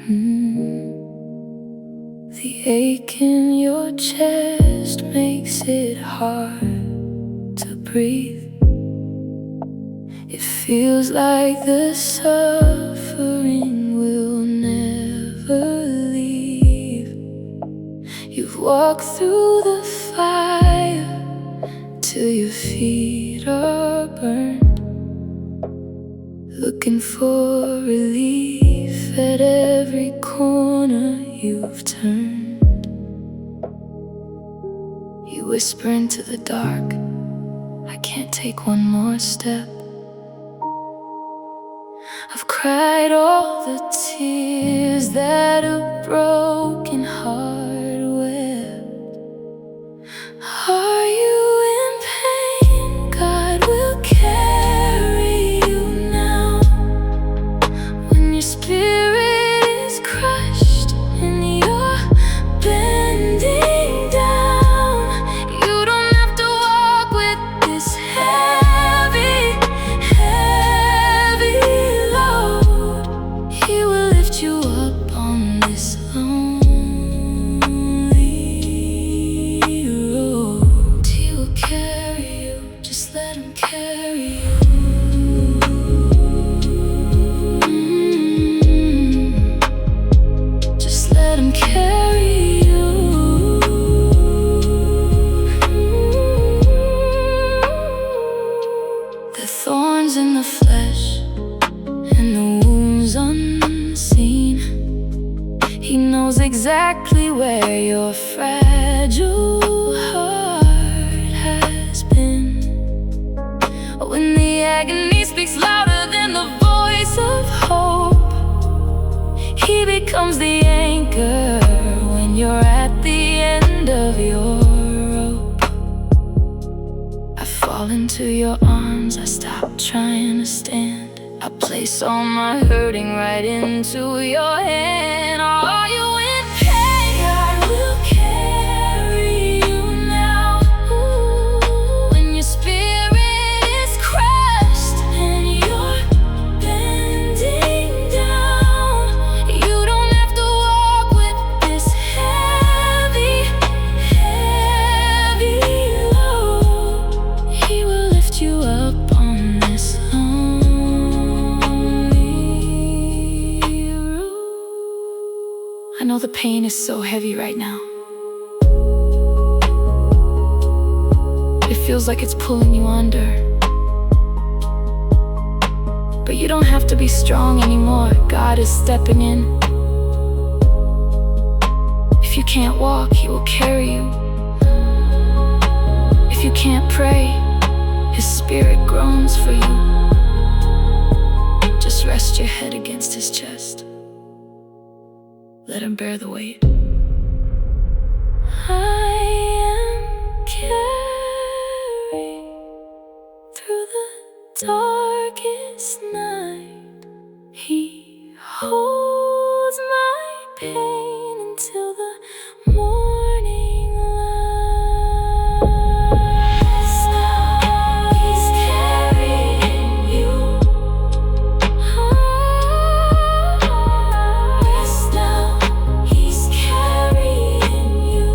The ache in your chest makes it hard to breathe. It feels like the suffering will never leave. You've walked through the fire till your feet are burned, looking for relief at every corner you've turned. You whisper into the dark, I can't take one more step. I've cried all the tears that a broken heart wept. Are you in pain? God will carry you now. When your spirit is crushed and you're bending down, you don't have to walk with this heavy load. He will lift you up on this lonely road. He will carry you, just let him carry you. Just let him carry you. The thorns in the flesh and the wounds unseen, he knows exactly where your fragile heart has been. When the agony speaks louder than the voice of hope, he becomes the anchor when you're at the end of your rope. I fall into your arms, I stop trying to stand. I place all my hurting right into your hand. Are you in pain? God will carry you now. When your spirit is crushed and you're bending down, you don't have to walk with this heavy load. He will lift you up on this lonely road. I know the pain is so heavy right now. It feels like it's pulling you under. But you don't have to be strong anymore. God is stepping in. If you can't walk, he will carry you. If you can't pray, his spirit groans for you. Just rest your head against his chest. Let him bear the weight. I am carried through the darkest night. He holds my pain until the morning light. Now he's carrying you. Rest now, he's carrying you.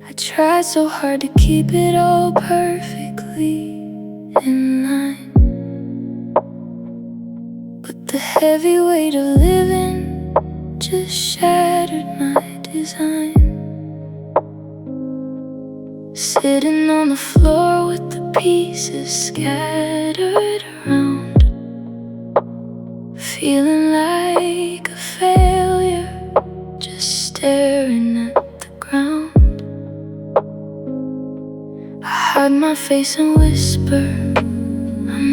I tried so hard to keep it all perfectly in line, but the heavy weight of living just shattered my design. Sitting on the floor with the pieces scattered around, feeling like a failure, just staring at the ground. I hide my face and whisper, I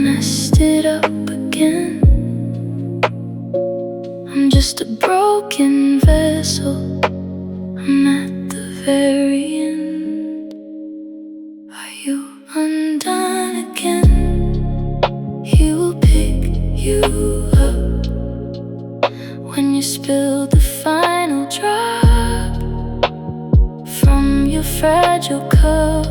messed it up again. I'm just just a broken vessel. I'm at the very end. Are you undone again? He will pick you up when you spill the final drop from your fragile cup.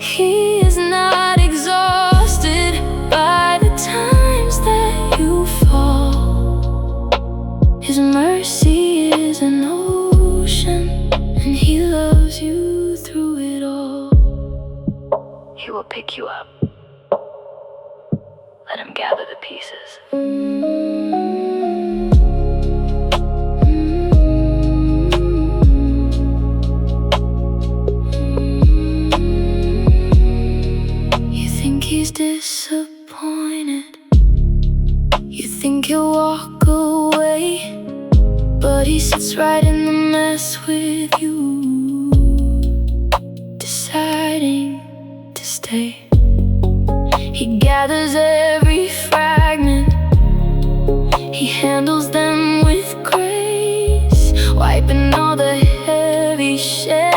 He is not exhausted by the times that you fall. His mercy is an ocean, and he loves you through it all. He will pick you up. Let him gather the pieces. You think he's disappointed, you think he'll walk away, but he sits right in the mess with you, deciding to stay. He gathers every fragment, he handles them with grace, wiping all the heavy shame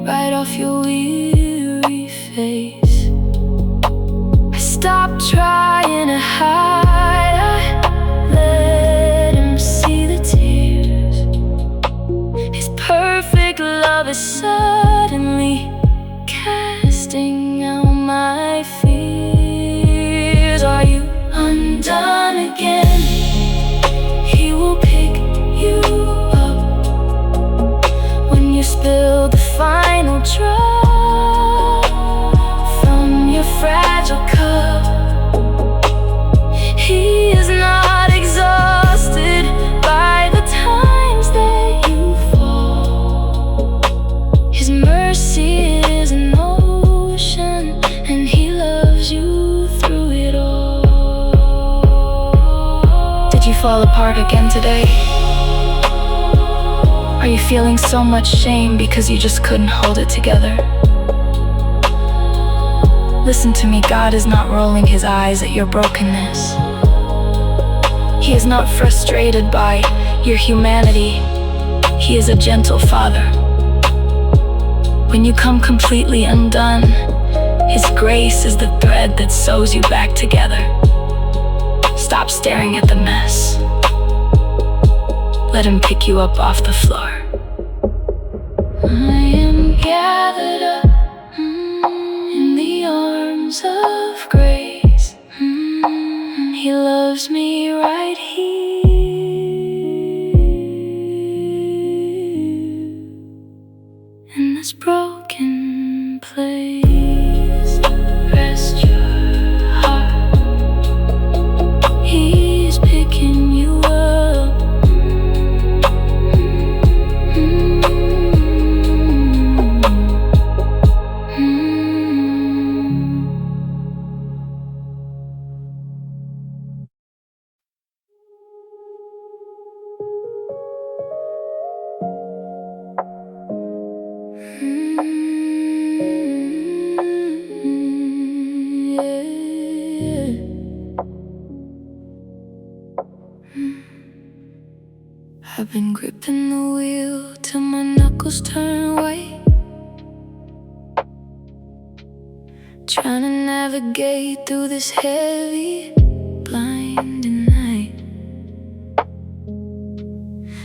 right off your weary face. I stopped trying to hide, I let him see the tears. His perfect love is suddenly casting out my fears. Are you undone again? He will pick you up when you spill the final drop from your fragile cup. He is not exhausted by the times that you fall. His mercy is an ocean, and he loves you through it all. Did you fall apart again today? Are you feeling so much shame because you just couldn't hold it together? Listen to me, God is not rolling his eyes at your brokenness. He is not frustrated by your humanity. He is a gentle Father. When you come completely undone, his grace is the thread that sews you back together. Stop staring at the mess. Let him pick you up off the floor. I am gathered up in the arms of grace. He loves me right here in this broken place. Rest your heart. He's picking you up. I've been gripping the wheel till my knuckles turn white, trying to navigate through this heavy, blinding night.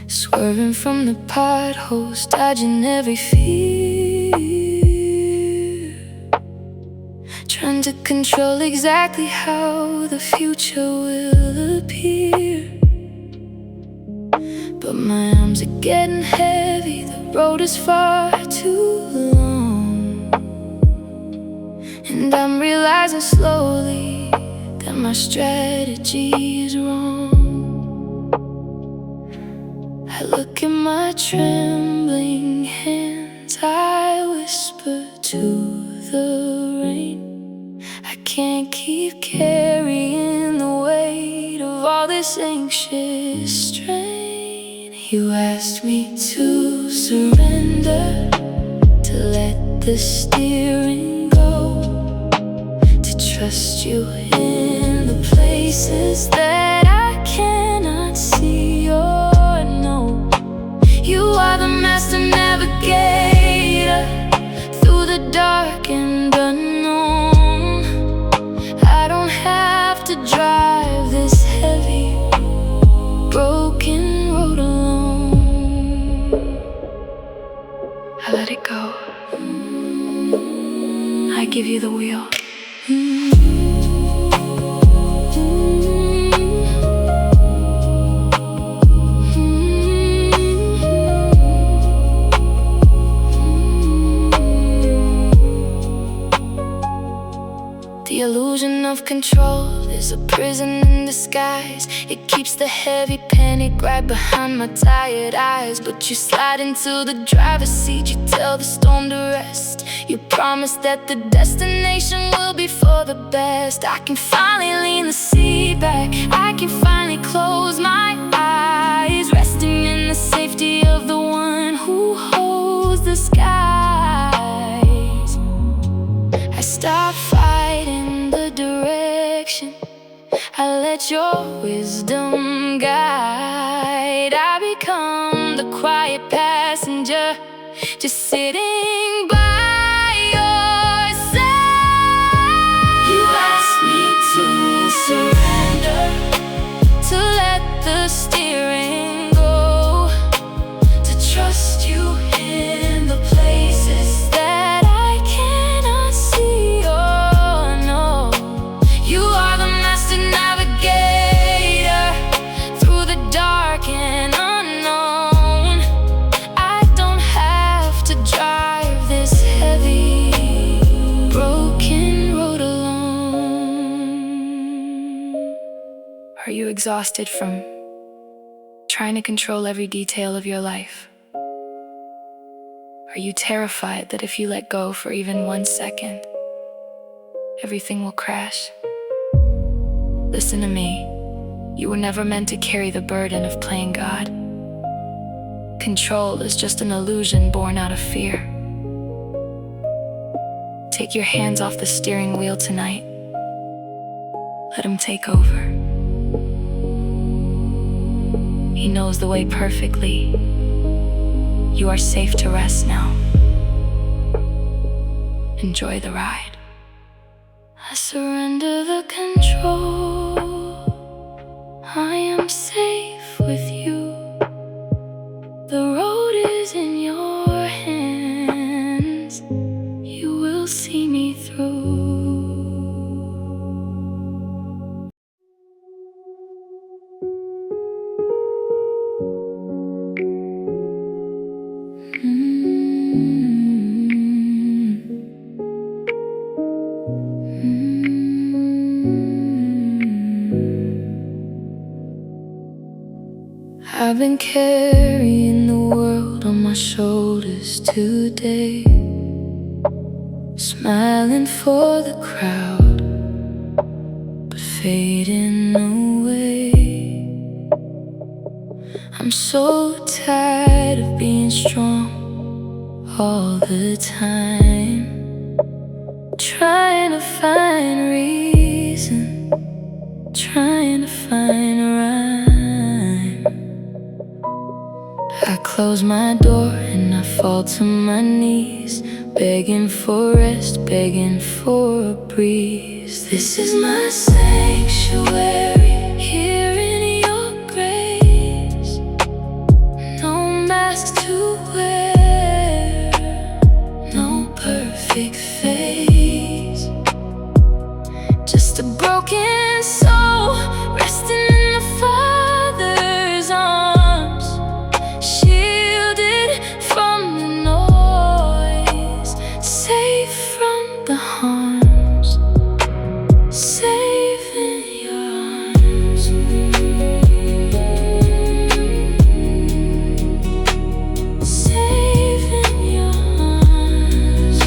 Swerving from the potholes, dodging every fear, trying to control exactly how the future will appear. But my arms are getting heavy, the road is far too long, and I'm realizing slowly that my strategy is wrong. I look at my trembling hands, I whisper to the rain, I can't keep carrying the weight of all this anxious strain. You asked me to surrender, to let the steering go, to trust you in the places that navigator through the dark and unknown. I don't have to drive this heavy, broken road alone. I let it go. I give you the wheel. The illusion of control is a prison in disguise. It keeps the heavy panic right behind my tired eyes. But you slide into the driver's seat, you tell the storm to rest. You promise that the destination will be for the best. I can finally lean the seat back, I can finally close my eyes, resting in the safety of the one who holds the skies. I stop fighting the direction, I let your wisdom guide. I become the quiet passenger, just sitting by your side. You ask me to surrender, to let the steering go, to trust you in the places that I cannot see. Oh no, you are the master navigator through the dark and unknown. I don't have to drive this heavy, broken road alone. Are you exhausted from trying to control every detail of your life? Are you terrified that if you let go for even 1 second, everything will crash? Listen to me. You were never meant to carry the burden of playing God. Control is just an illusion born out of fear. Take your hands off the steering wheel tonight. Let him take over. He knows the way perfectly. You are safe to rest now. Enjoy the ride. I surrender the control. I am safe with you. The road is in your hands. You will see me through. I've been carrying the world on my shoulders today, smiling for the crowd, but fading away. I'm so tired of being strong all the time, trying to find reason, trying to find rhyme. I close my door and I fall to my knees, begging for rest, begging for a breeze. This is my sanctuary, here in your grace. No mask to wear, no perfect face, just a broken soul resting in the Father's arms, shielded from the noise, safe from the harms, safe in your arms. Safe in your arms.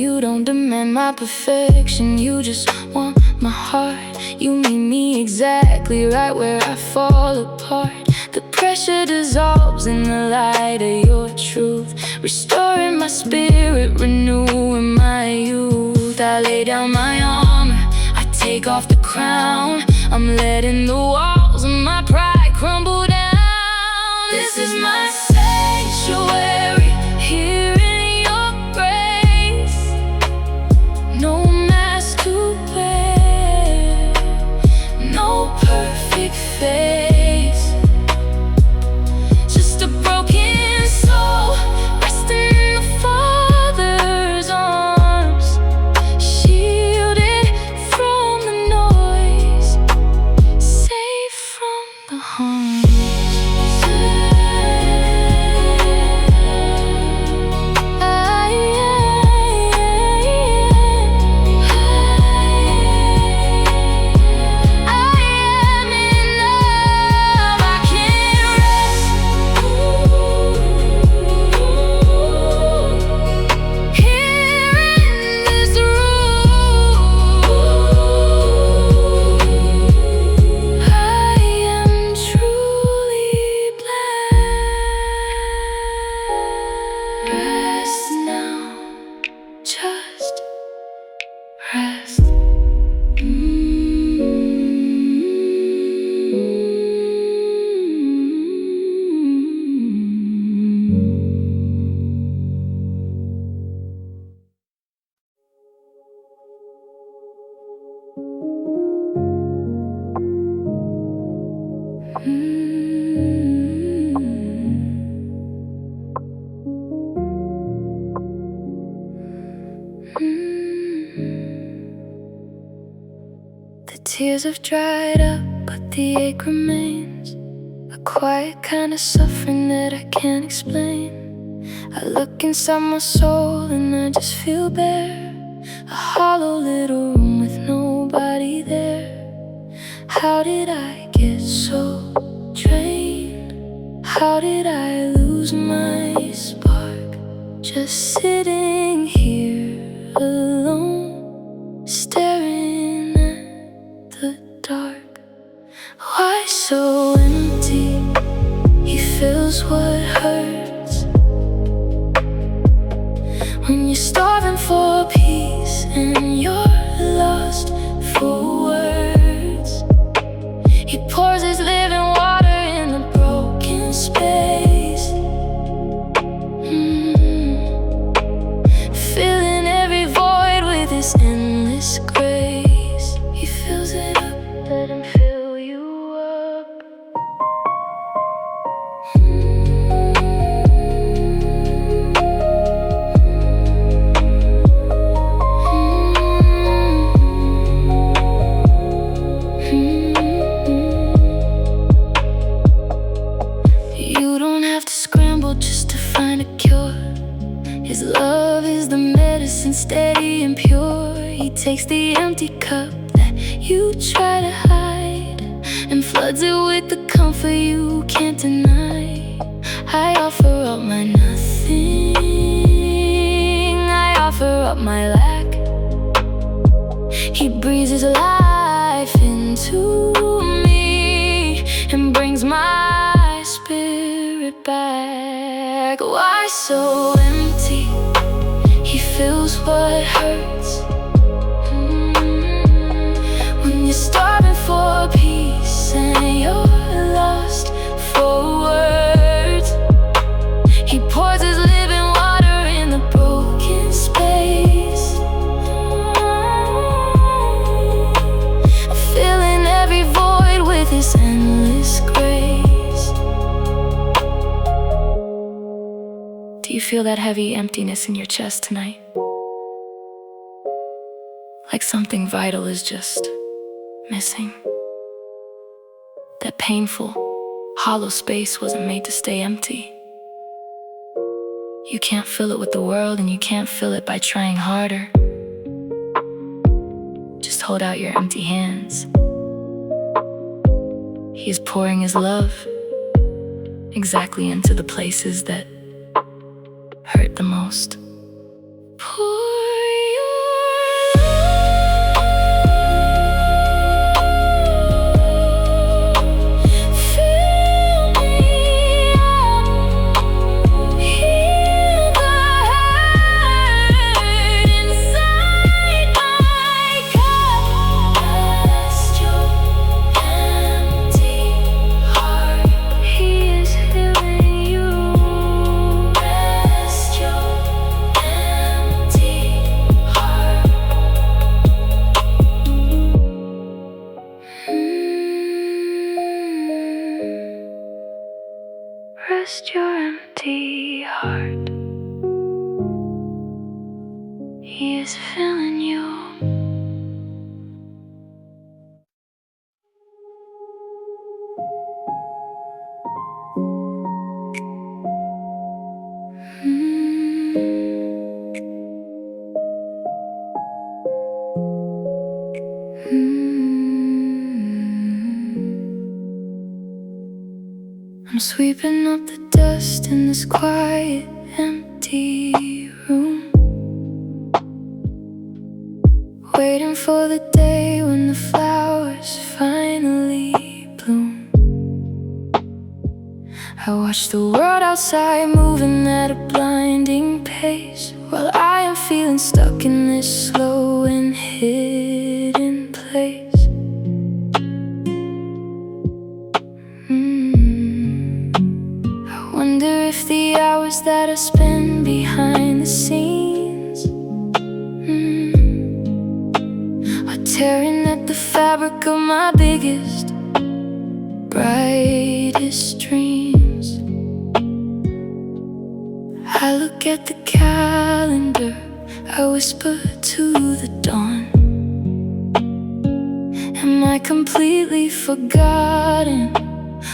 You don't demand my perfection, you just want my heart. You meet me exactly right where I fall apart. The pressure dissolves in the light of your truth, restoring my spirit, renewing my youth. I lay down my armor, I take off the crown. I'm letting the walls of my pride crumble tears have dried up, but the ache remains. A quiet kind of suffering that I can't explain. I look inside my soul and I just feel bare. A hollow little room with nobody there. How did I get so drained? How did I lose my spark? Just sitting here alone, staring at the dark. Why so empty? He feels what hurts. When you're starving for peace and you're lost for words, he pours his living water in a broken space. Filling every void with his endless grace. He fills it up, let him fill you up. You don't have to scramble just to find a cure. His love is the medicine, steady and pure. He takes the empty cup that you try to hide and floods it with the comfort you can't deny. I offer up my nothing, I offer up my lack. He breathes his life into me and brings my spirit back. Why so empty? He feels what hurts. When you're starving for peace and you're lost for words, he pours his living water in the broken space. Filling every void with his endless grace. Do you feel that heavy emptiness in your chest tonight? Like something vital is just missing. That painful, hollow space wasn't made to stay empty. You can't fill it with the world, and you can't fill it by trying harder. Just hold out your empty hands. He is pouring his love exactly into the places that hurt the most. Pour rest your empty heart. He is filling you. I'm sweeping up the dust in this quiet, empty room, waiting for the day when the flowers finally bloom. I watch the world outside moving at a blinding pace, while I am feeling stuck in this slow and hidden place. If the hours that I spend behind the scenes are tearing at the fabric of my biggest, brightest dreams. I look at the calendar, I whisper to the dawn, Am I completely forgotten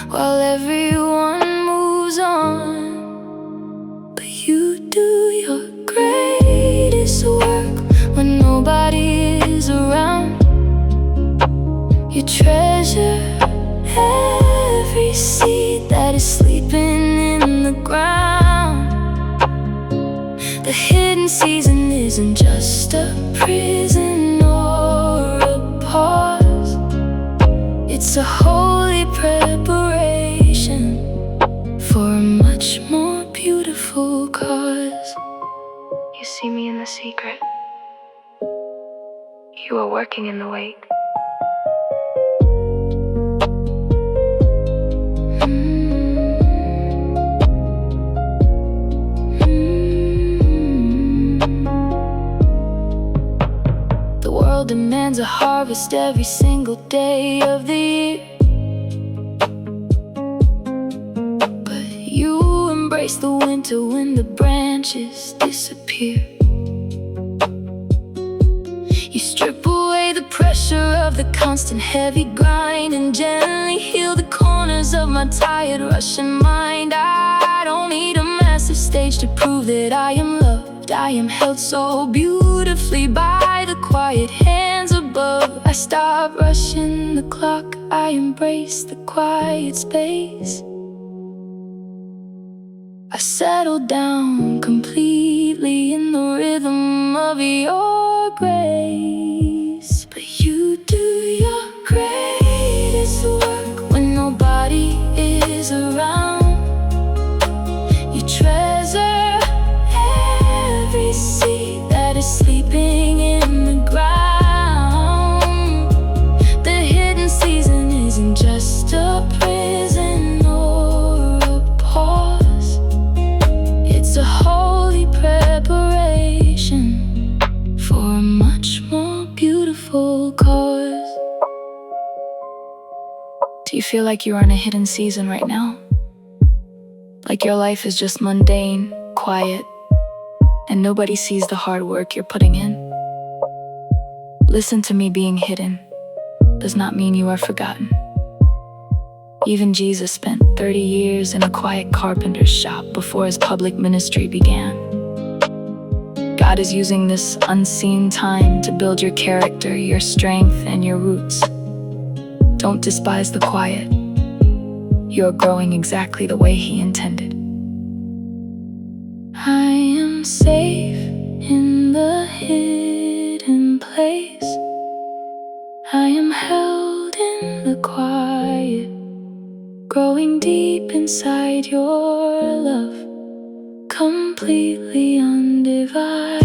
while everyone moves on? But you do your greatest work when nobody is around. You treasure every seed that is sleeping in the ground. The hidden season isn't just a prison or a pause. It's a holy preparation for a much more beautiful cause. You see me in the secret. You are working in the wake. The world demands a harvest every single day of the year, but you embrace the winter when the branches disappear. You strip away the pressure of the constant heavy grind and gently heal the corners of my tired Russian mind. I don't need a massive stage to prove that I am loved. I am held so beautifully by the quiet hands above. I stop rushing the clock, I embrace the quiet space. I settle down completely in the rhythm of your grace. But you do your greatest work when nobody is around. You treasure every seed that is sleeping in the ground. The hidden season isn't just a prison or a pause. It's a holy preparation for a much more beautiful cause. Do you feel like you are in a hidden season right now? Like your life is just mundane, quiet, and nobody sees the hard work you're putting in? Listen to me, being hidden does not mean you are forgotten. Even Jesus spent 30 years in a quiet carpenter's shop before his public ministry began. God is using this unseen time to build your character, your strength, and your roots. Don't despise the quiet. You're growing exactly the way He intended. I am safe in the hidden place. I am held in the quiet, growing deep inside your love, completely undivided.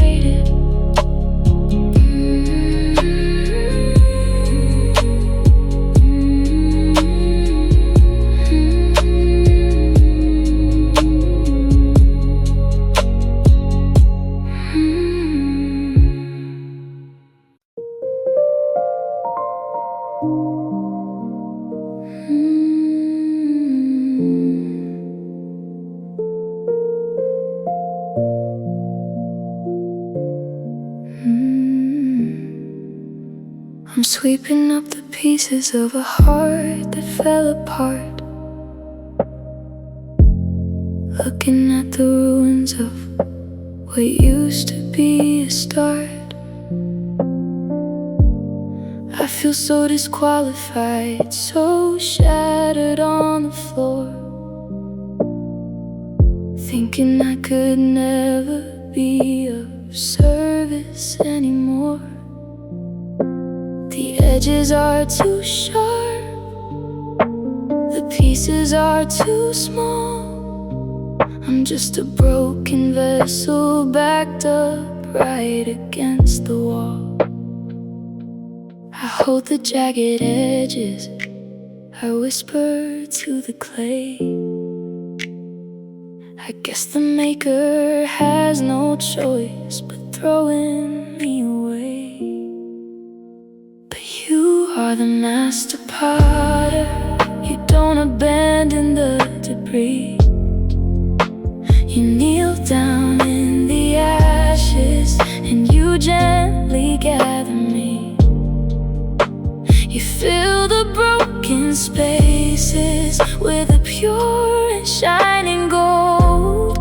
I'm sweeping up the pieces of a heart that fell apart, looking at the ruins of what used to be a start. I feel so disqualified, so shattered on the floor, thinking I could never be of service anymore. The edges are too sharp, the pieces are too small. I'm just a broken vessel backed up right against the wall. I hold the jagged edges, I whisper to the clay. I guess the maker has no choice but throwing me away. You are the master potter, you don't abandon the debris. You kneel down in the ashes and you gently gather me. You fill the broken spaces with a pure and shining gold,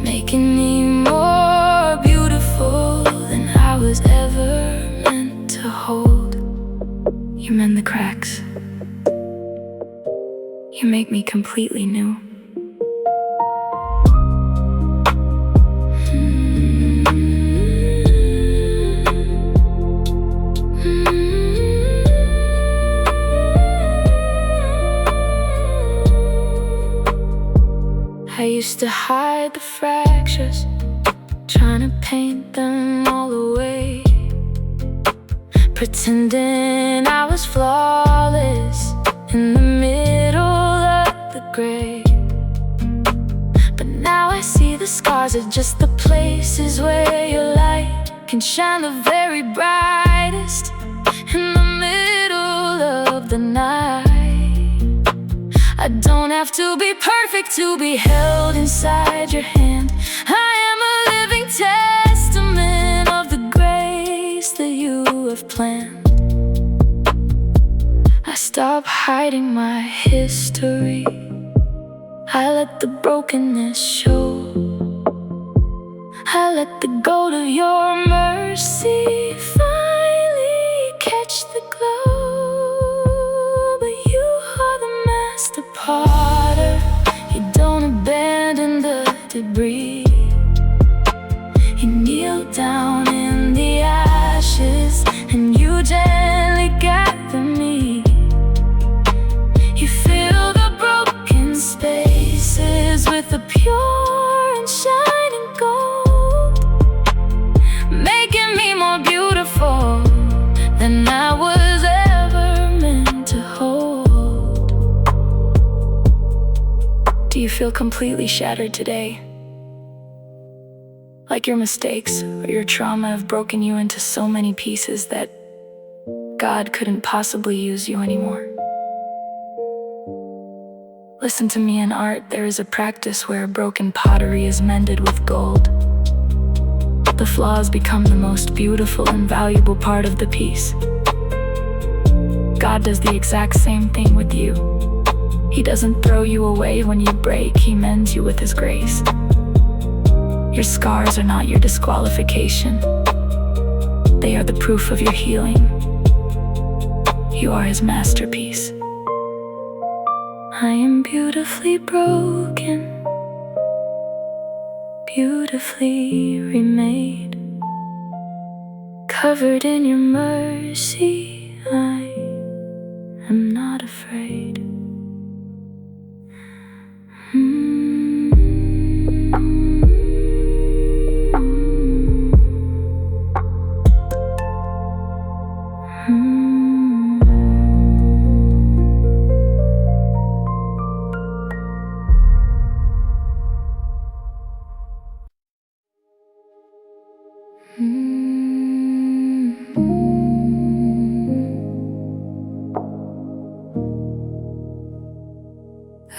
making me more beautiful than I was ever meant to hold. You mend the cracks. You make me completely new. I used to hide the fractures, trying to paint them all away, pretending I was flawless in the middle of the gray. But now I see the scars are just the places where your light can shine the very brightest in the middle of the night. I don't have to be perfect to be held inside your hand. I am a living testament of the grace that you have planned. I stop hiding my history. I let the brokenness show. I let the gold of your mercy finally catch the glow. But you are the master potter. You don't abandon the debris. You kneel down in the ashes and you gently gather me. You fill the broken spaces with a pure and shining gold, making me more beautiful than I was ever meant to hold. Do you feel completely shattered today? Like your mistakes or your trauma have broken you into so many pieces that God couldn't possibly use you anymore? Listen to me, in art there is a practice where broken pottery is mended with gold. The flaws become the most beautiful and valuable part of the piece. God does the exact same thing with you. He doesn't throw you away when you break, He mends you with His grace. Your scars are not your disqualification. They are the proof of your healing. You are His masterpiece. I am beautifully broken, beautifully remade, covered in your mercy. I am not afraid.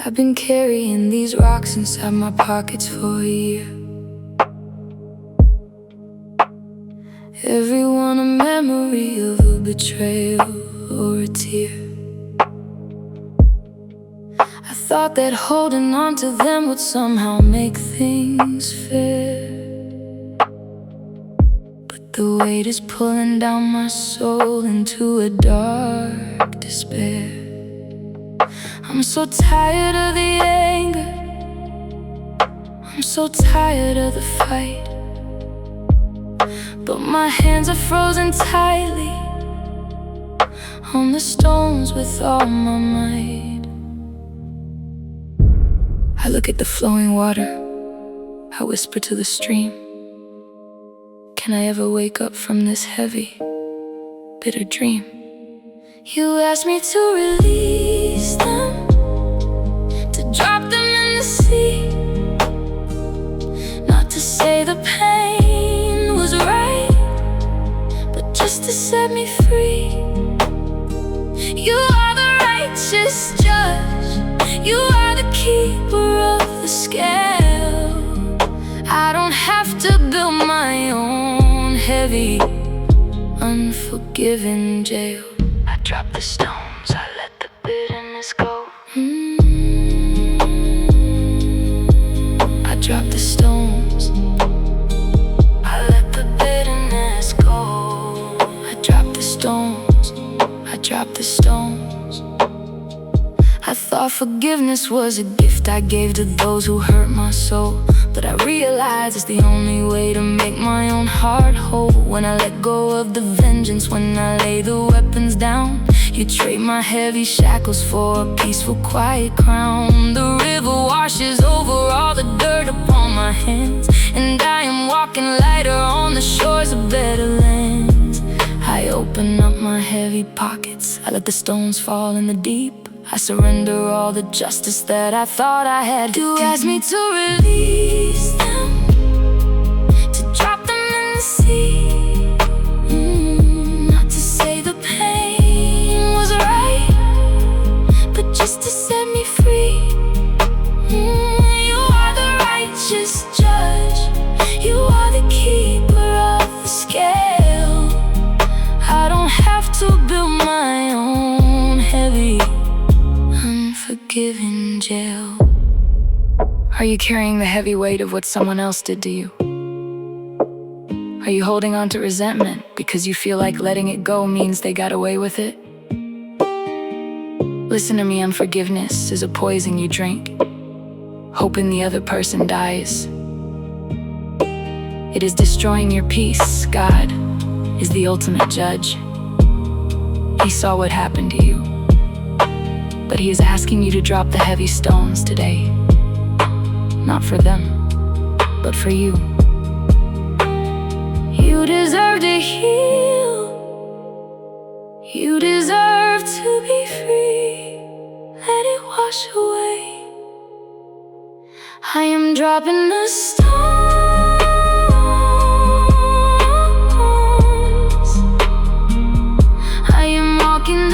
I've been carrying these rocks inside my pockets for a year. Every one a memory of a betrayal or a tear. I thought that holding on to them would somehow make things fair, but the weight is pulling down my soul into a dark despair. I'm so tired of the anger, I'm so tired of the fight, but my hands are frozen tightly on the stones with all my might. I look at the flowing water, I whisper to the stream, can I ever wake up from this heavy, bitter dream? You asked me to release them, to drop them in the sea, not to say the pain was right, but just to set me free. You are the righteous judge, you are the keeper of the scale. I don't have to build my own heavy, unforgiving jail. drop the stones, I let the bitterness go. I drop the stones, I let the bitterness go. I drop the stones, I drop the stones. I thought forgiveness was a gift I gave to those who hurt my soul, but I realized it's the only way to make my own heart whole. When I let go of the vengeance, when I lay the weapons down, you trade my heavy shackles for a peaceful, quiet crown. The river washes over all the dirt upon my hands, and I am walking lighter on the shores of better lands. I open up my heavy pockets, I let the stones fall in the deep. I surrender all the justice that I thought I had. You asked me to release them, to drop them in the sea. Not to say the pain was right, but just to set me free. You are the righteous judge, you are the keeper of the scale. I don't have to build my own heavy, unforgiving jail. Are you carrying the heavy weight of what someone else did to you? Are you holding on to resentment because you feel like letting it go means they got away with it? Listen to me, unforgiveness is a poison you drink, hoping the other person dies. It is destroying your peace. God is the ultimate judge. He saw what happened to you, but He is asking you to drop the heavy stones today. Not for them, but for you. You deserve to heal. You deserve to be free. Let it wash away. I am dropping the stones. I am walking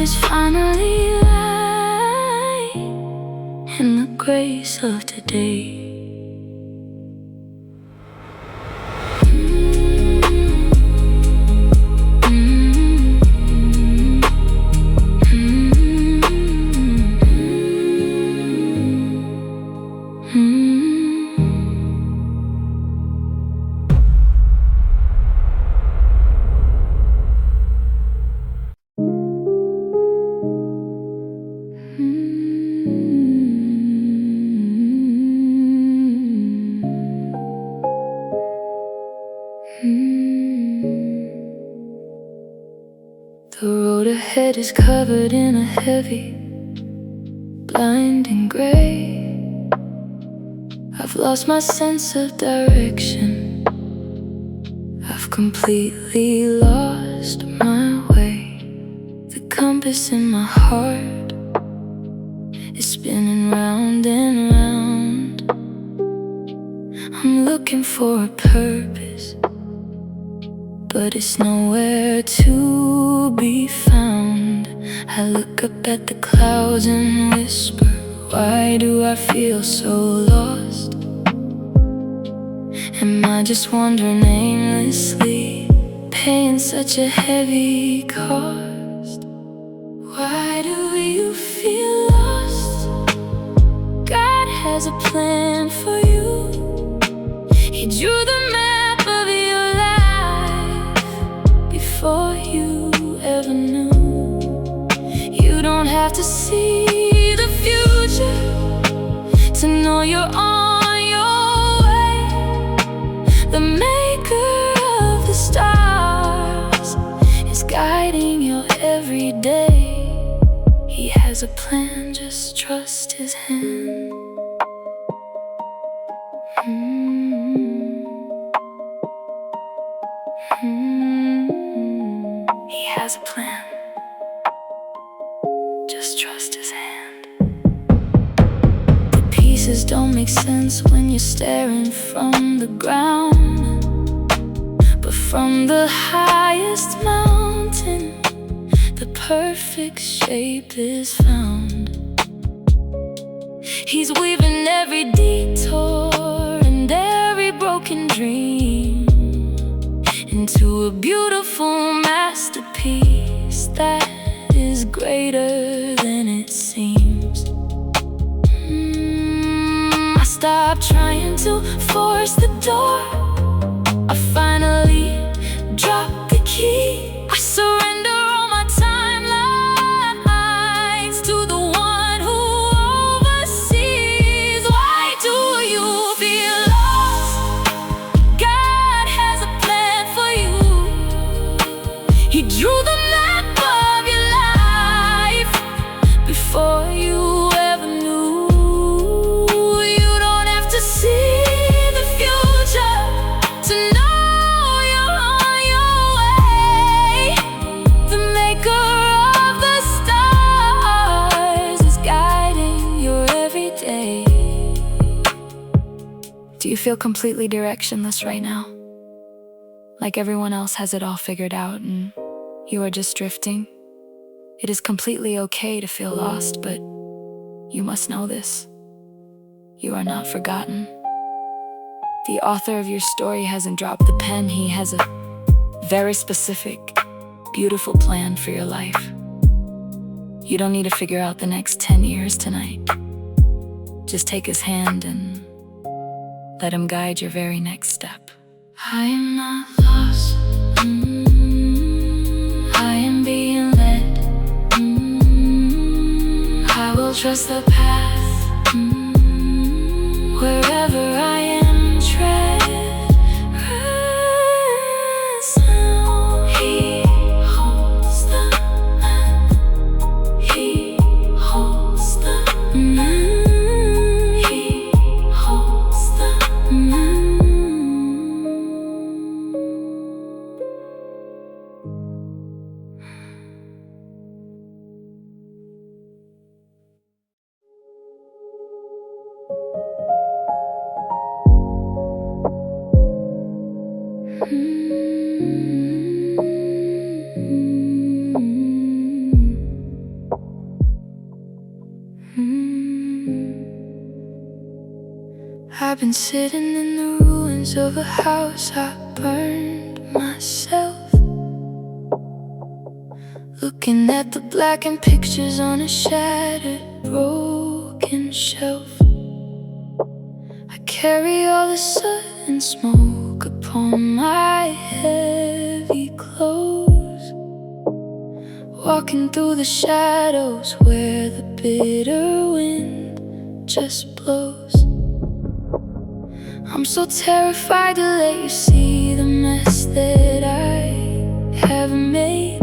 is finally light in the grace of today. The road ahead is covered in a heavy, blinding gray. I've lost my sense of direction. I've completely lost my way. The compass in my heart is spinning round and round. I'm looking for a purpose, but it's nowhere to be found. I look up at the clouds and whisper, why do I feel so lost? Am I just wandering aimlessly, paying such a heavy cost? Why do you feel lost? God has a plan for you. He drew the map of your life before you ever knew. You don't have to see the future to know you're on your way. The maker of the stars is guiding your every day. He has a plan, just trust His hand. He has a plan, just trust His hand. The pieces don't make sense when you're staring from the ground, but from the highest mountain, the perfect shape is found. He's weaving every detour and every trying to force the door. I finally dropped the key. I surrender all my timelines to the one who oversees. Why do you feel lost? God has a plan for you. He drew the map of your life before you ever knew. You don't have to see the future to know you're on your way. The maker of the stars is guiding your every day. Do you feel completely directionless right now? Like everyone else has it all figured out and you are just drifting? It is completely okay to feel lost, but you must know this: you are not forgotten. The author of your story hasn't dropped the pen. He has a very specific, beautiful plan for your life. You don't need to figure out the next 10 years tonight. Just take his hand and let him guide your very next step. I am not lost. I am being led. I will trust the path. Wherever I am, tread. Rest now. He holds the map. He holds the map. He holds the map. I've been sitting in the ruins of a house I burned myself, looking at the blackened pictures on a shattered, broken shelf. I carry all the soot and smoke upon my heavy clothes, walking through the shadows where the bitter wind just blows. I'm so terrified to let you see the mess that I have made,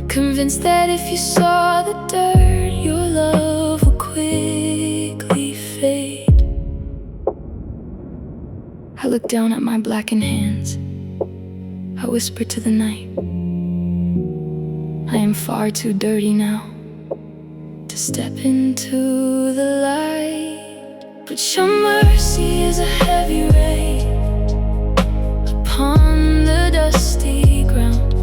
convinced that if you saw the dirt, your love would quickly fade. I look down at my blackened hands. I whisper to the night, I am far too dirty now to step into the light. But your mercy is a heavy rain upon the dusty ground,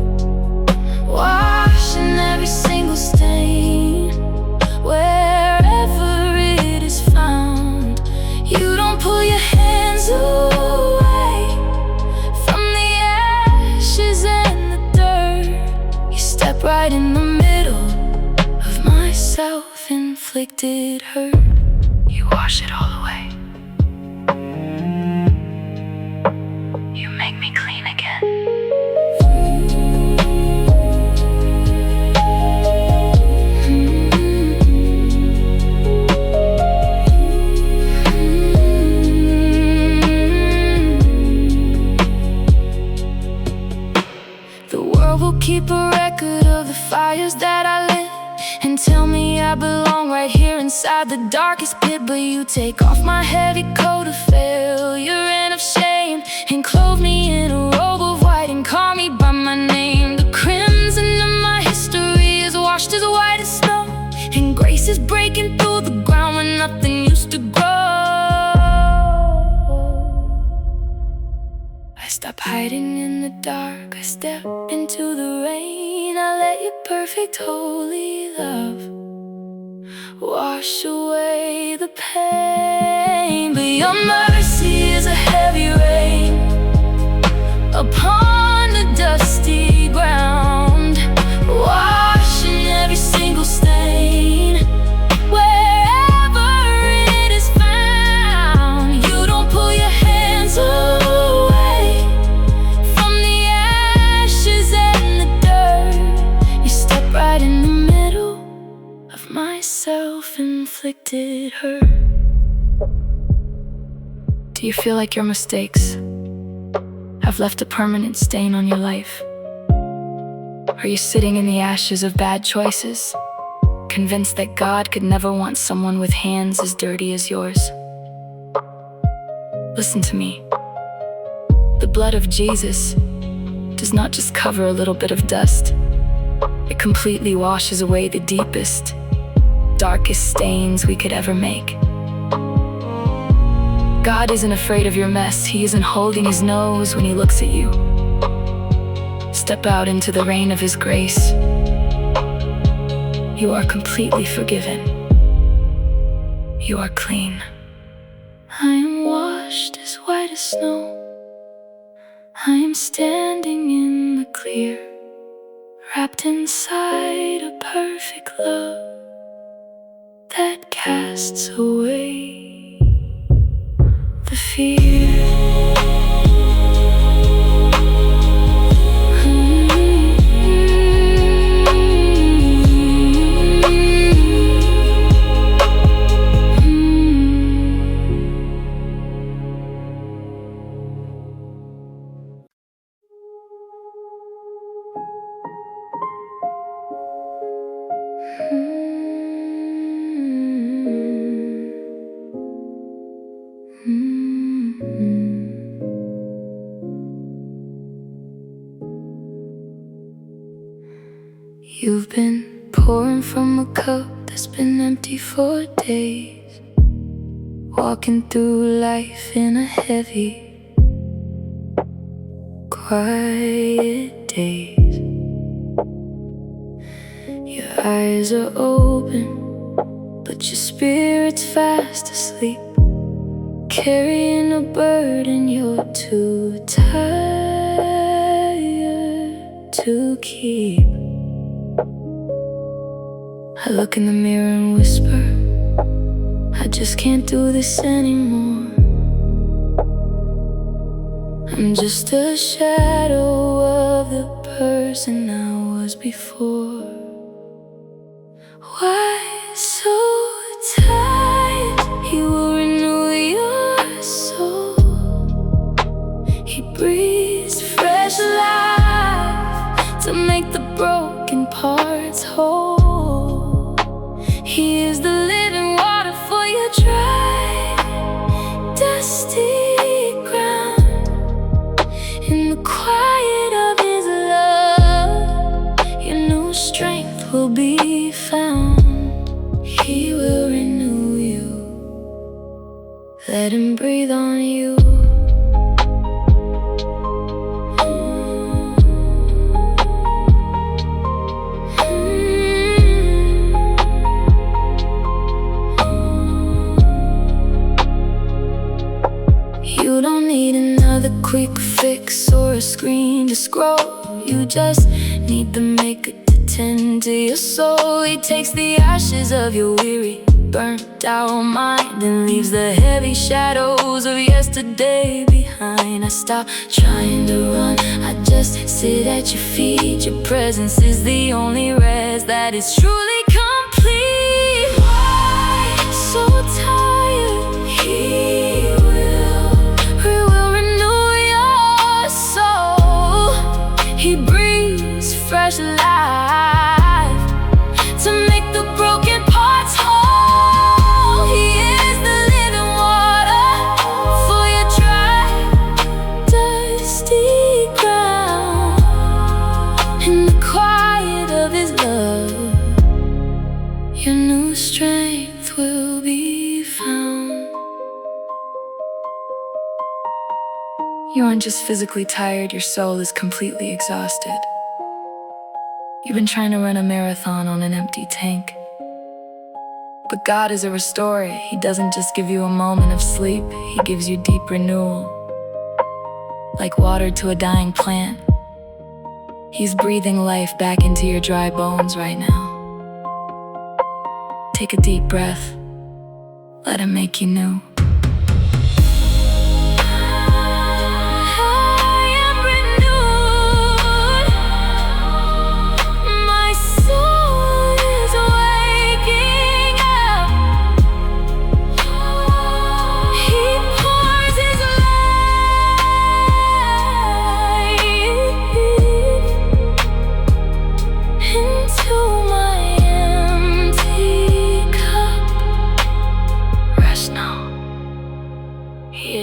washing every single stain wherever it is found. You don't pull your hands away from the ashes and the dirt. You step right in the middle of my self-inflicted hurt. You wash it all away. You make me clean again. The world will keep a record of the fires that I lit, and tell me I belong right here inside the darkest pit. But you take off my heavy coat of failure and of shame, and clothe me in a robe of white, and call me by my name. The crimson of my history is washed as white as snow, and grace is breaking through the ground when nothing used to grow. I stop hiding in the dark, I step into the rain. I let your perfect holy love wash away the pain. But your mercy is a heavy rain upon the dusty ground, washing every single stain wherever it is found. it hurt? Do you feel like your mistakes have left a permanent stain on your life? Are you sitting in the ashes of bad choices, convinced that God could never want someone with hands as dirty as yours? Listen to me. The blood of Jesus does not just cover a little bit of dust. It completely washes away the deepest, darkest stains we could ever make. God isn't afraid of your mess. He isn't holding his nose when he looks at you. Step out into the rain of his grace. You are completely forgiven. You are clean. I am washed as white as snow. I am standing in the clear, wrapped inside a perfect love that casts away the fear. You've been pouring from a cup that's been empty for days, walking through life in a heavy, quiet daze. Your eyes are open, but your spirit's fast asleep, carrying a burden you're too tired to keep. I look in the mirror and whisper, I just can't do this anymore. I'm just a shadow of the person I was before. Why so tired? He will renew your soul. He breathes fresh life to make the broken parts whole. He is the living water for your dry, dusty ground. In the quiet of his love, your new strength will be found. He will renew you. Let him breathe on you. You don't need another quick fix or a screen to scroll. You just need the maker to tend to your soul. He takes the ashes of your weary, burnt out mind and leaves the heavy shadows of yesterday behind. I stop trying to run, I just sit at your feet. Your presence is the only rest that is truly complete. Why so tired? He will renew your soul. He breathes fresh life to make the broken parts whole. He is the living water for your dry, dusty ground. In the quiet of his love, your new strength will be found. You aren't just physically tired, your soul is completely exhausted. You've been trying to run a marathon on an empty tank. But God is a restorer. He doesn't just give you a moment of sleep, he gives you deep renewal. Like water to a dying plant, he's breathing life back into your dry bones right now. Take a deep breath. Let him make you new.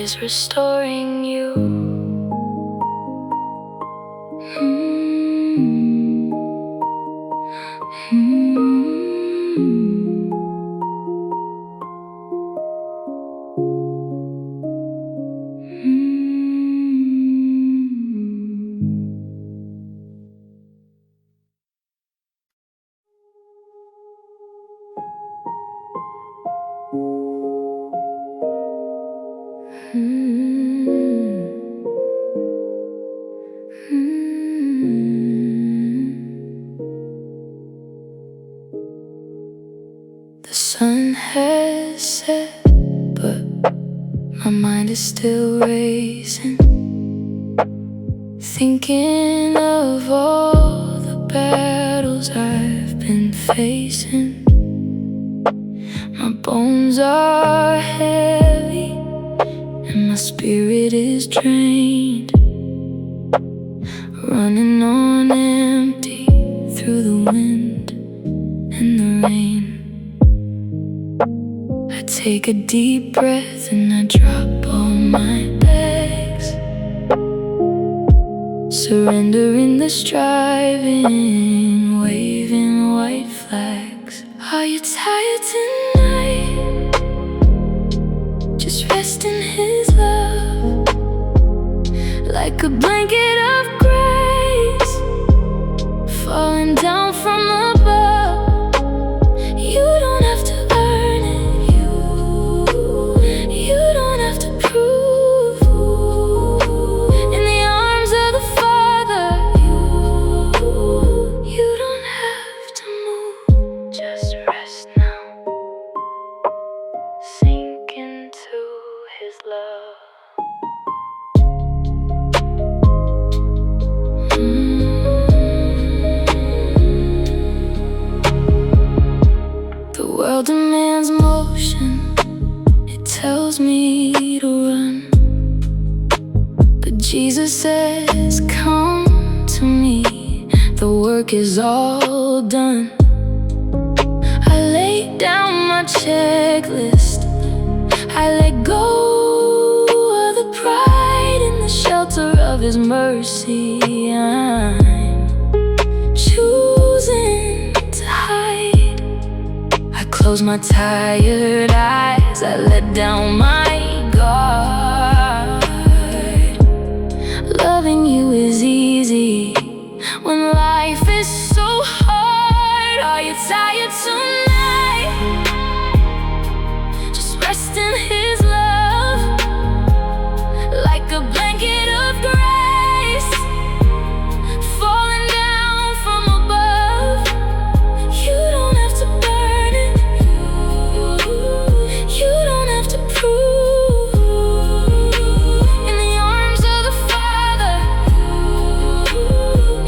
is restoring you. The sun has set, but my mind is still racing, thinking of all the battles I've been facing. My bones are heavy and my spirit is drained, running on empty through the wind and the rain. I take a deep breath and I drop all my bags, surrendering the striving, waving white flags. Are you tired tonight? Just rest in His love, like a blanket of grace falling down from above. You don't have to earn it, you don't have to prove. In the arms of the Father, you don't have to move. Just rest now, sink into His love. The world demands motion, it tells me to run, but Jesus says, come to me, the work is all done. I lay down my checklist, I let go of the pride in the shelter of His mercy. I'm choosing to hide. I close my tired eyes, I let down my guard. Loving you is easy when life is so hard. Are you tired tonight? Just rest in His love, like a blanket of grace falling down from above. You don't have to burn it, you don't have to prove. In the arms of the Father,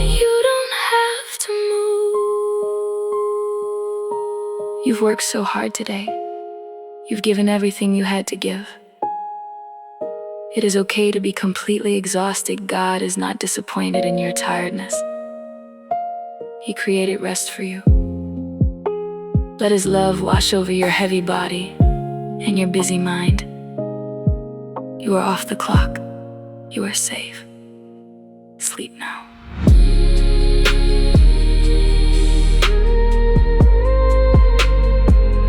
you don't have to move. You've worked so hard today. You've given everything you had to give. It is okay to be completely exhausted. God is not disappointed in your tiredness. He created rest for you. Let His love wash over your heavy body and your busy mind. You are off the clock. You are safe. Sleep now.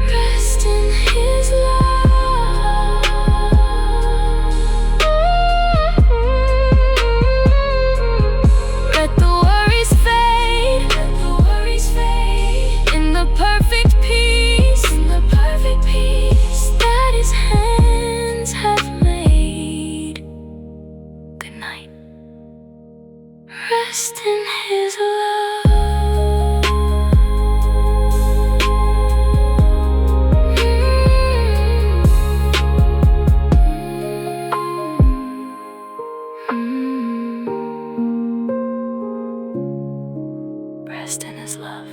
Rest in His love. Let the worries fade. Let the worries fade. In the perfect peace. In the perfect peace that His hands have made. Good night. Rest in His love. Rest in His love.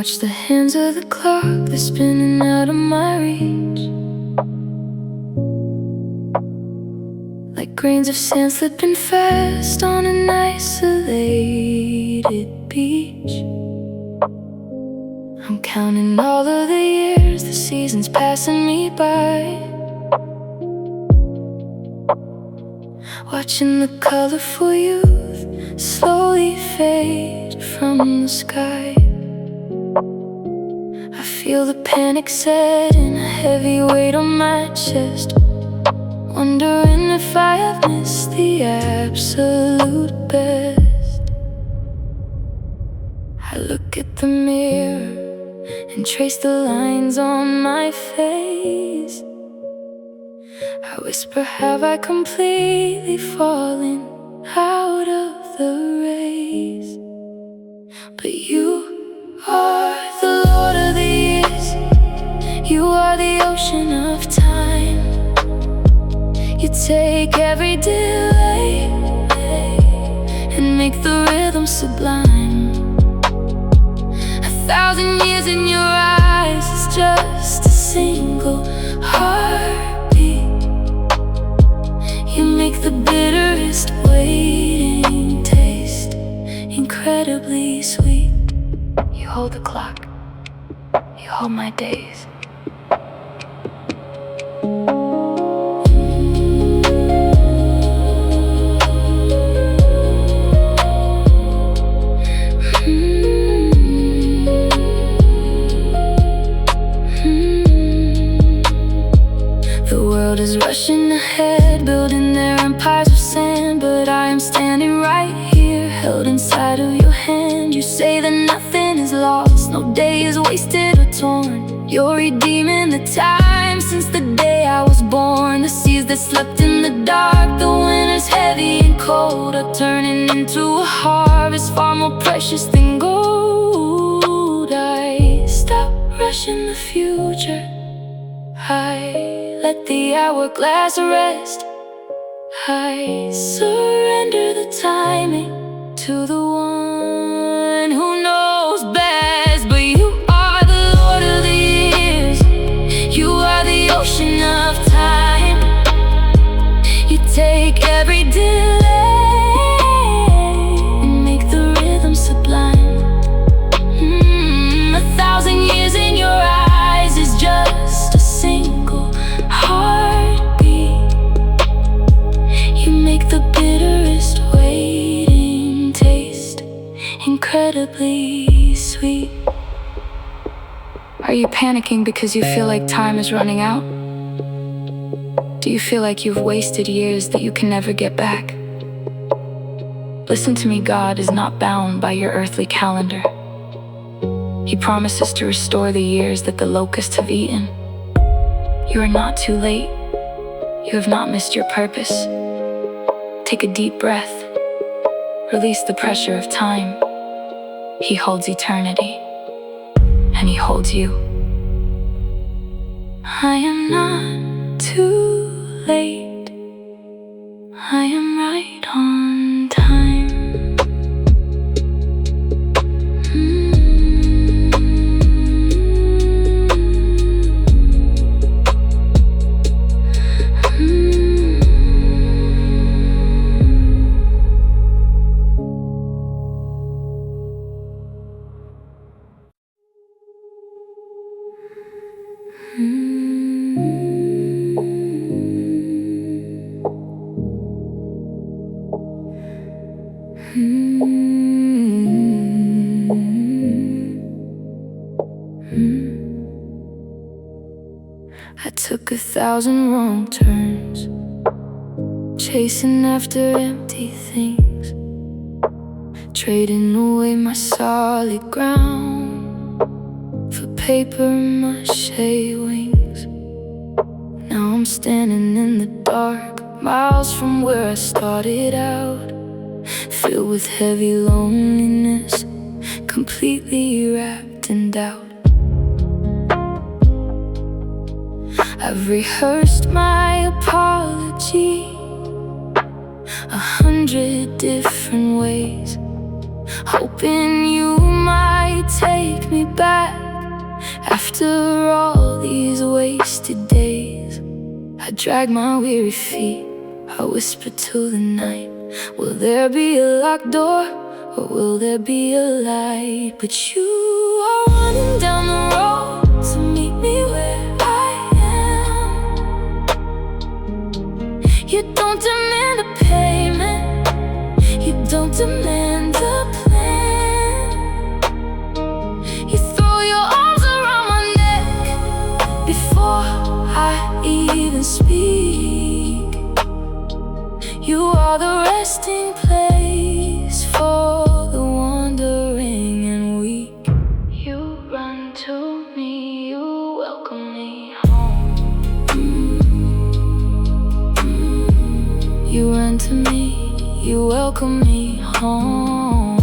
watch the hands of the clock, they're spinning out of my reach, like grains of sand slipping fast on an isolated beach. I'm counting all of the years, the seasons passing me by, watching the colorful youth slowly fade from the sky. I feel the panic setting, a heavy weight on my chest, wondering if I have missed the absolute best. I look at the mirror and trace the lines on my face. I whisper, have I completely fallen out of the race? But you are the Lord of the years, you are the ocean of time. You take every delay and make the rhythm sublime. 1,000 years in your eyes is just a single heartbeat. You make the bitterest waiting taste incredibly sweet. You hold the clock, you hold my days. The world is rushing ahead, building their empires of sand, but I am standing right here, held inside of your hand. You say that nothing is lost, no day is wasted or torn. You're redeeming the time since the day I was born. The seas that slept in the dark, the winters heavy and cold, are turning into a harvest far more precious than gold. I stop rushing the future, I let the hourglass rest. I surrender the timing to the one who knows best. But you are the Lord of the years, you are the ocean of time. You take every delay and make the rhythm sublime. 1,000 years in your eyes is just a single heartbeat. You make the bitterest waiting taste incredibly sweet. Are you panicking because you feel like time is running out? Do you feel like you've wasted years that you can never get back? Listen to me, God is not bound by your earthly calendar. He promises to restore the years that the locusts have eaten. You are not too late. You have not missed your purpose. Take a deep breath. Release the pressure of time. He holds eternity, and He holds you. I am not too late. I am right on time. I took 1,000 wrong turns, chasing after empty things, trading away my solid ground for paper mache wings. Now I'm standing in the dark, miles from where I started out, filled with heavy loneliness, completely wrapped in doubt. I've rehearsed my apology 100 different ways, hoping you might take me back. After all these wasted days, I drag my weary feet, I whisper to the night, will there be a locked door, or will there be a light? But you are running down the road to meet me where I am. You don't demand a payment, you don't demand a plan. You throw your arms around my neck before I even speak. You are the resting place for the wandering and weak. You run to me, you welcome me home. You run to me, you welcome me home.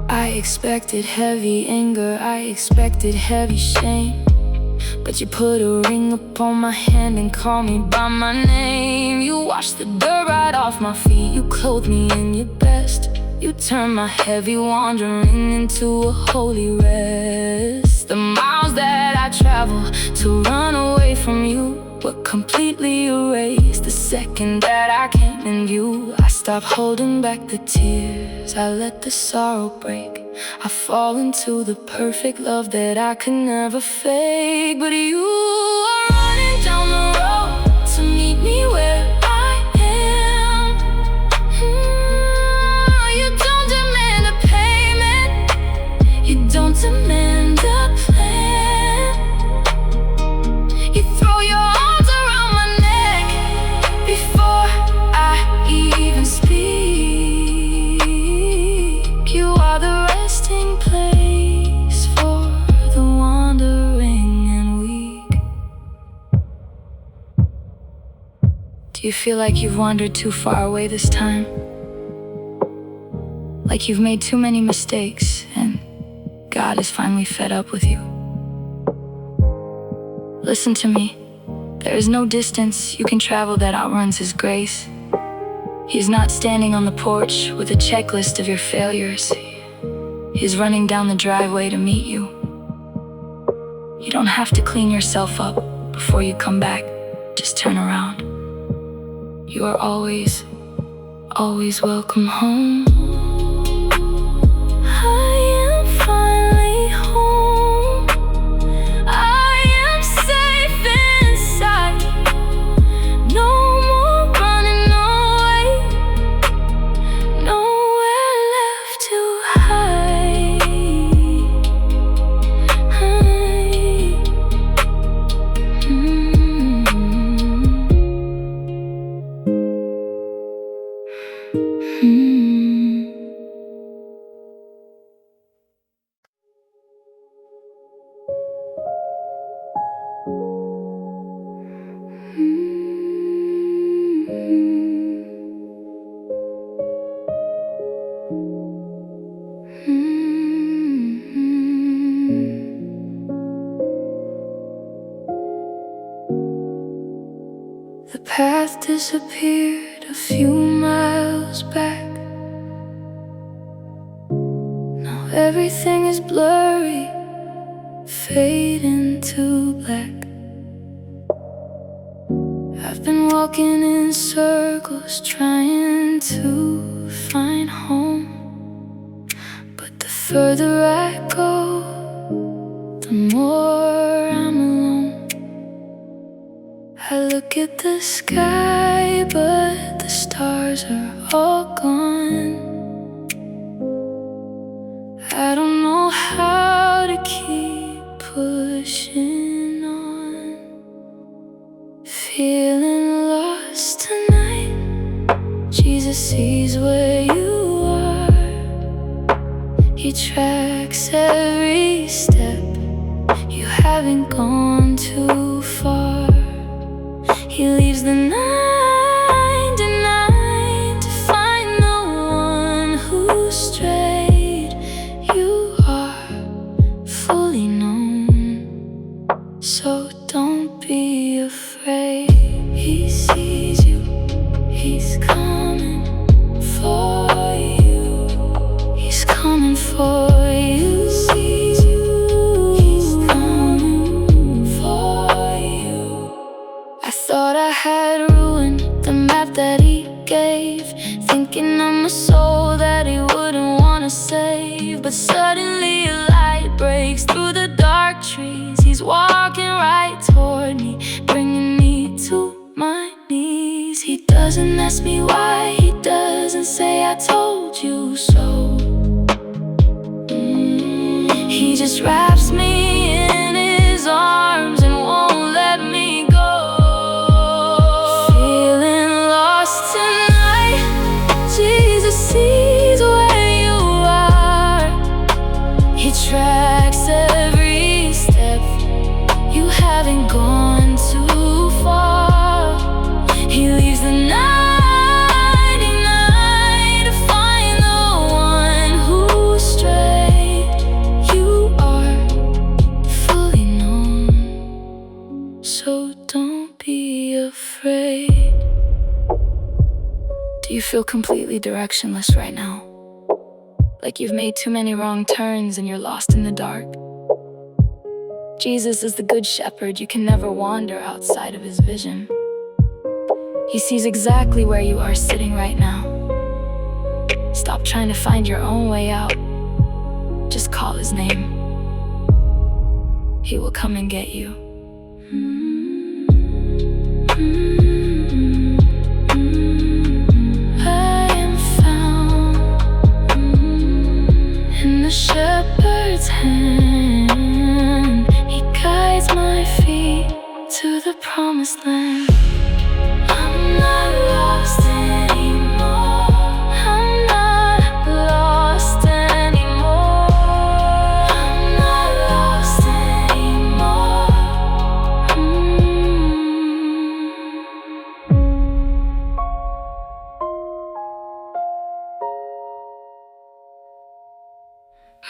I expected heavy anger, I expected heavy shame, but you put a ring upon my hand and call me by my name. You washed the dirt right off my feet, you clothed me in your best. You turned my heavy wandering into a holy rest. The miles that I traveled to run away from you were completely erased the second that I came in view. I stopped holding back the tears, I let the sorrow break. I fall into the perfect love that I could never fake. But you are running down the road to meet me where I am. You don't demand a payment, you don't demand a plan. You throw your arms around my neck before I even speak. You are the resting place for the wandering and weak. Do you feel like you've wandered too far away this time? Like you've made too many mistakes and God is finally fed up with you? Listen to me. There is no distance you can travel that outruns His grace. He's not standing on the porch with a checklist of your failures. He's running down the driveway to meet you. You don't have to clean yourself up before you come back. Just turn around. You are always, always welcome home. I am finally home. I am safe inside. No more running away. Nowhere left to hide. The path disappeared a few miles back. Now everything is blurry, fading to black. I've been walking in circles trying to find home, but the further I go, the more I'm alone. I look at the sky, but the stars are all gone. I don't know how to keep pushing on. Feeling lost tonight. Jesus sees where you are. He tracks every step. You haven't gone too far. He leaves the 99 to find the one who strayed. You are fully known, so don't be afraid. He sees you, he's coming for for you. Sees you, he's coming for you. I thought I had ruined the map that he gave, thinking I'm a soul that he wouldn't wanna save. But suddenly a light breaks through the dark trees. He's walking right toward me, bringing me to my knees. He doesn't ask me why, he doesn't say I told you so. He just wraps me in his arms and won't let me go. Feeling lost tonight, Jesus sees where you are. He tracks every step, you haven't gone too far. He leaves the 99 to find the one who's strayed. You are fully known, so don't be afraid. Do you feel completely directionless right now? Like you've made too many wrong turns and you're lost in the dark? Jesus is the good shepherd. You can never wander outside of his vision. He sees exactly where you are sitting right now. Stop trying to find your own way out. Just call his name. He will come and get you. I am found in the shepherd's hand. He guides my feet to the promised land. I'm not lost anymore. I'm not lost anymore. I'm not lost anymore.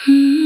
Mm.